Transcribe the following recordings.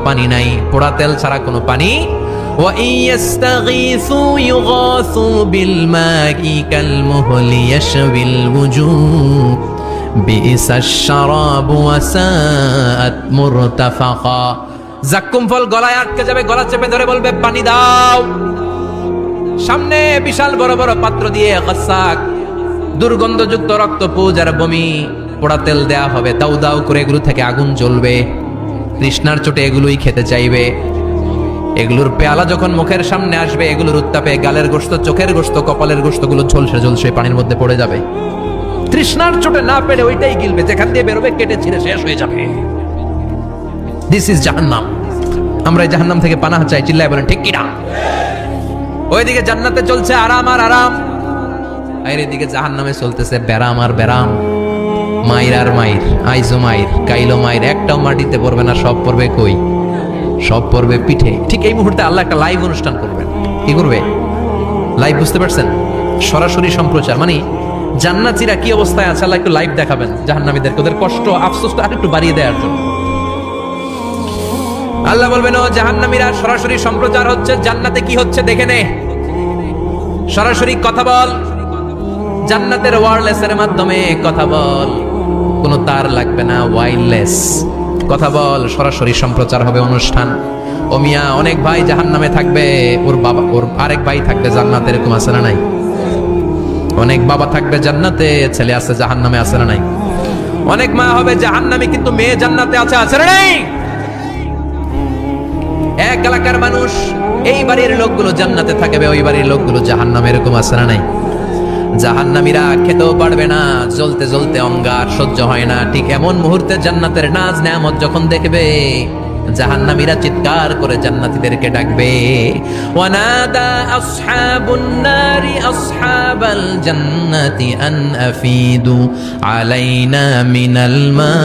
পানি নাই, পোড়া তেল ছাড়া কোনো পানি। ওয়া ইয়াস্তাগীসু ইউগাসু বিল মাই কালমুহলি ইয়াশবিল ওয়ুজুহ বিইসাশ শারাবু ওয়া সাআত মুরতাফাকা। জাক্কুম ফল গলায় আটকে যাবে, গলা চেপে ধরে বলবে পানি দাও। সামনে বিশাল বড় বড় পাত্র দিয়ে গাসাক দুর্গন্ধযুক্ত রক্তপুঞ্জ আর বমি পোড়া তেল দেয়া হবে, দাউ দাউ করে এগুলো থেকে আগুন জ্বলবে। তৃষ্ণার চোটে এগুলোই খেতে চাইবে। এগুলোর পেয়ালা যখন মুখের সামনে আসবে, এগুলোর উত্তাপে গালের গোশত, চোখের গোশত, কপালের গোশতগুলো ঝলসে ঝলসে পানির মধ্যে পড়ে যাবে। তৃষ্ণার চোটে না পেরে ওইটাই গিলবে, যেখান দিয়ে বেরোবে কেটে ছিঁড়ে শেষ হয়ে যাবে। দিস ইজ জাহান্নাম। আমরা এই জাহান্নাম থেকে পানাহ চাই, চিল্লায় বলেন ঠিক কিনা? ওইদিকে জান্নাতে চলছে আরাম আর আরাম, আর এদিকে জাহান্নামে চলতেছে ব্যারাম আর ব্যারাম, মাইর আর মাইর, আইজো মাইর, কাইলো মাইর। একটাও মাটিতে পড়বে না, সব পড়বে কই? সব পড়বে পিঠে। ঠিক এই মুহূর্তে আল্লাহ একটা লাইভ অনুষ্ঠান করবেন। কি করবে? লাইভ, বুঝতে পারছেন? সরাসরি সম্প্রচার, মানে জান্নাতীরা কি অবস্থায় আছে আল্লাহ একটু লাইভ দেখাবেন জাহান্নামীদেরকে, ওদের কষ্ট আফসোসটা আরেকটু বাড়িয়ে দেওয়ার জন্য। আল্লাহ বলবেন, ও জাহান্নামীরা, সরাসরি সম্প্রচার হচ্ছে, জান্নাতে কি হচ্ছে দেখে নে, সরাসরি কথা বল। জান্নাতের ওয়্যারলেসের মাধ্যমে কথা বল, কোনো তার লাগবে না, ওয়্যারলেস কথা বল, সরাসরি সম্প্রচার হবে অনুষ্ঠান। ও মিয়া, অনেক ভাই জাহান্নামে থাকবে, ওর বাবা, ওর আরেক ভাই থাকবে জান্নাতে, এরকম আছে না নাই? অনেক বাবা থাকবে জান্নাতে, ছেলে আছে জাহান্নামে, আছে না নাই? অনেক মা হবে জাহান্নামী, কিন্তু মেয়ে জান্নাতে আছে, আছে না নাই? এক এলাকার মানুষ, এই বাড়ির লোকগুলো জান্নাতে থাকবে, ওই বাড়ির লোকগুলো জাহান্নামে, এরকম আছে না নাই? জাহান্নামীরা খেতেও পারবে না, জ্বলতে জ্বলতে অঙ্গার সহ্য হয় না। ঠিক এমন মুহূর্তে জান্নাতের নাজ নেয়ামত যখন দেখবে, জাহান্নামীরা চিৎকার করে জান্নাতীদেরকে ডাকবে, ওয়ানাদা আসহাবুন নারি আসহাবাল জান্নাতি আন আফিদু আলাইনা মিনাল মা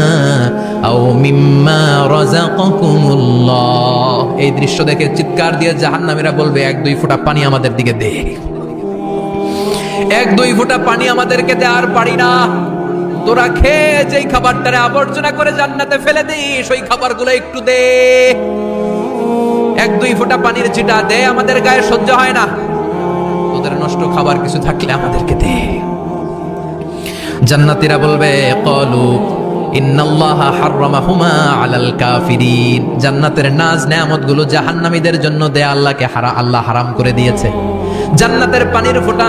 আও মিম্মা রাযাকাকুমুল্লাহ। এই দৃশ্য দেখে চিৎকার দিয়ে জাহান্নামীরা বলবে, এক দুই ফোঁটা পানি আমাদের দিকে দে, এক দুই ফোঁটা পানি আমাদেরকে দে, আর পারি না। তোরা খেয়ে যেই খাবারটারে আবর্জনা করে জান্নাতে ফেলে দিস, ওই খাবারগুলো একটু দে, এক দুই ফোঁটা পানির ছিটা দে, আমাদের গায়ে সহ্য হয় না। তোদের নষ্ট খাবার কিছু থাকলে আমাদেরকে দে। জান্নাতীরা বলবে, ক্বালু ইন্নাল্লাহা হাররামাহুমা আলাল কাফিরিন। জান্নাতের নাজ নেয়ামতগুলো জাহান্নামীদের জন্য দেয়া আল্লাহ হারাম করে দিয়েছে। জান্নাতের পানির ফোঁটা